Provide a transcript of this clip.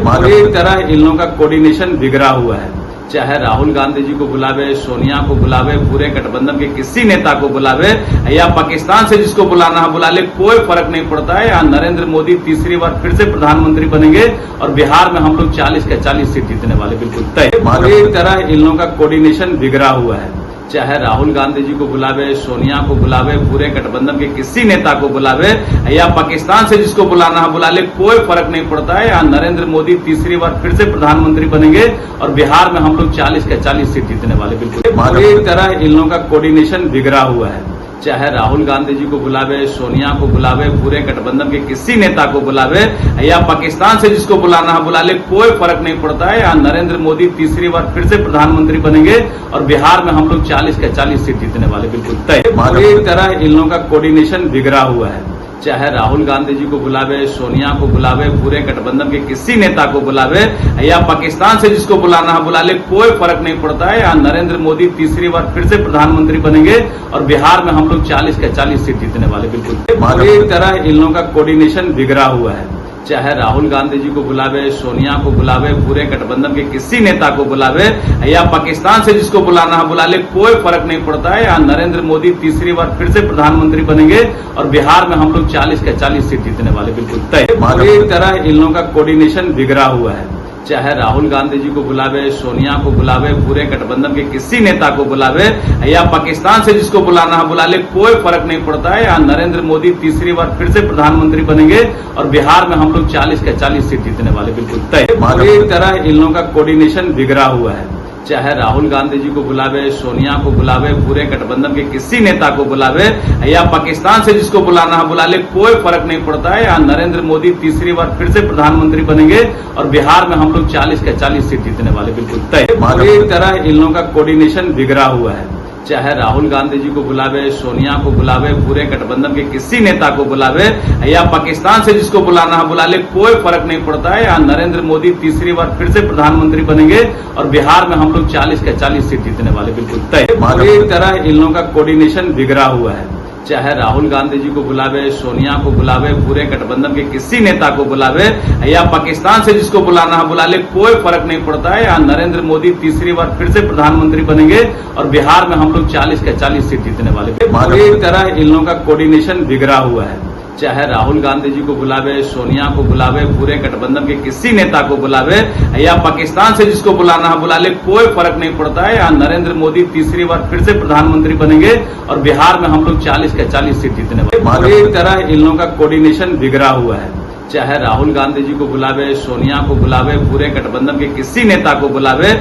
पूरी तरह इन लोगों का कोऑर्डिनेशन बिगड़ा हुआ है। चाहे राहुल गांधी जी को बुलावे, सोनिया को बुलावे, पूरे गठबंधन के किसी नेता को बुलावे या पाकिस्तान से जिसको बुलाना है बुला ले, कोई फर्क नहीं पड़ता है। यहाँ नरेंद्र मोदी तीसरी बार फिर से प्रधानमंत्री बनेंगे और बिहार में हम लोग 40 के 40 सीट जीतने वाले बिल्कुल तय। पूरी तरह इन लोगों का कोऑर्डिनेशन बिगड़ा हुआ है। चाहे राहुल गांधी जी को बुलावे, सोनिया को बुलावे, पूरे गठबंधन के किसी नेता को बुलावे या पाकिस्तान से जिसको बुलाना है बुला ले, कोई फर्क नहीं पड़ता है। यहाँ नरेंद्र मोदी तीसरी बार फिर से प्रधानमंत्री बनेंगे और बिहार में हम लोग 40 के 40 सीट जीतने वाले बिल्कुल। पूरी तरह इन लोगों का कोऑर्डिनेशन बिगड़ा हुआ है। चाहे राहुल गांधी जी को बुलावे, सोनिया को बुलावे, पूरे गठबंधन के किसी नेता को बुलावे या पाकिस्तान से जिसको बुलाना है बुला ले, कोई फर्क नहीं पड़ता है। यहाँ नरेंद्र मोदी तीसरी बार फिर से प्रधानमंत्री बनेंगे और बिहार में हम लोग 40 के 40 सीट जीतने वाले बिल्कुल तय। पूरी तरह इन लोगों का कोऑर्डिनेशन बिगड़ा हुआ है। चाहे राहुल गांधी जी को बुलावे, सोनिया को बुलावे, पूरे गठबंधन के किसी नेता को बुलावे या पाकिस्तान से जिसको बुलाना है बुला ले, कोई फर्क नहीं पड़ता है। यहाँ नरेंद्र मोदी तीसरी बार फिर से प्रधानमंत्री बनेंगे और बिहार में हम लोग 40 के 40 सीट जीतने वाले बिल्कुल। पूरी तरह इन लोगों का कोऑर्डिनेशन बिगड़ा हुआ है। चाहे राहुल गांधी जी को बुलावे, सोनिया को बुलावे, पूरे गठबंधन के किसी नेता को बुलावे या पाकिस्तान से जिसको बुलाना है बुला ले, कोई फर्क नहीं पड़ता है। यहाँ नरेंद्र मोदी तीसरी बार फिर से प्रधानमंत्री बनेंगे और बिहार में हम लोग 40 के 40 सीट जीतने वाले बिल्कुल तय। पूरी तरह इन लोगों का कोऑर्डिनेशन बिगड़ा हुआ है। चाहे राहुल गांधी जी को बुलावे, सोनिया को बुलावे, पूरे गठबंधन के किसी नेता को बुलावे या पाकिस्तान से जिसको बुलाना है बुला ले, कोई फर्क नहीं पड़ता है। यहाँ नरेंद्र मोदी तीसरी बार फिर से प्रधानमंत्री बनेंगे और बिहार में हम लोग 40 के 40 सीट जीतने वाले बिल्कुल तय। पूरी तरह इन लोगों का कोऑर्डिनेशन बिगड़ा हुआ है। चाहे राहुल गांधी जी को बुलावे, सोनिया को बुलावे, पूरे गठबंधन के किसी नेता को बुलावे या पाकिस्तान से जिसको बुलाना है बुला ले, कोई फर्क नहीं पड़ता है। यहाँ नरेंद्र मोदी तीसरी बार फिर से प्रधानमंत्री बनेंगे और बिहार में हम लोग 40 के 40 सीट जीतने वाले बिल्कुल तय। पूरी तरह इन लोगों का कोऑर्डिनेशन बिगड़ा हुआ है। चाहे राहुल गांधी जी को बुलावे, सोनिया को बुलावे, पूरे गठबंधन के किसी नेता को बुलावे या पाकिस्तान से जिसको बुलाना है बुला ले, कोई फर्क नहीं पड़ता है। यहाँ नरेंद्र मोदी तीसरी बार फिर से प्रधानमंत्री बनेंगे और बिहार में हम लोग 40 के 40 सीट जीतने वाले बिल्कुल तय। पूरी तरह इन लोगों का कोऑर्डिनेशन बिगड़ा हुआ है। चाहे राहुल गांधी जी को बुलावे, सोनिया को बुलावे, पूरे गठबंधन के किसी नेता को बुलावे या पाकिस्तान से जिसको बुलाना है बुला ले, कोई फर्क नहीं पड़ता है। यहाँ नरेंद्र मोदी तीसरी बार फिर से प्रधानमंत्री बनेंगे और बिहार में हम लोग 40 के 40 सीट जीतने वाले। पूरी तरह इन लोगों का कोऑर्डिनेशन बिगड़ा हुआ है। चाहे राहुल गांधी जी को बुलावे, सोनिया को बुलावे, पूरे गठबंधन के किसी नेता को बुलावे या पाकिस्तान से जिसको बुलाना है बुला ले, कोई फर्क नहीं पड़ता है। यहाँ नरेंद्र मोदी तीसरी बार फिर से प्रधानमंत्री बनेंगे और बिहार में हम लोग 40 के 40 सीट जीतने वाले। पूरी तरह इन लोगों का कोऑर्डिनेशन बिगड़ा हुआ है। चाहे राहुल गांधी जी को बुलावे, सोनिया को बुलावे, पूरे गठबंधन के किसी नेता को बुलावे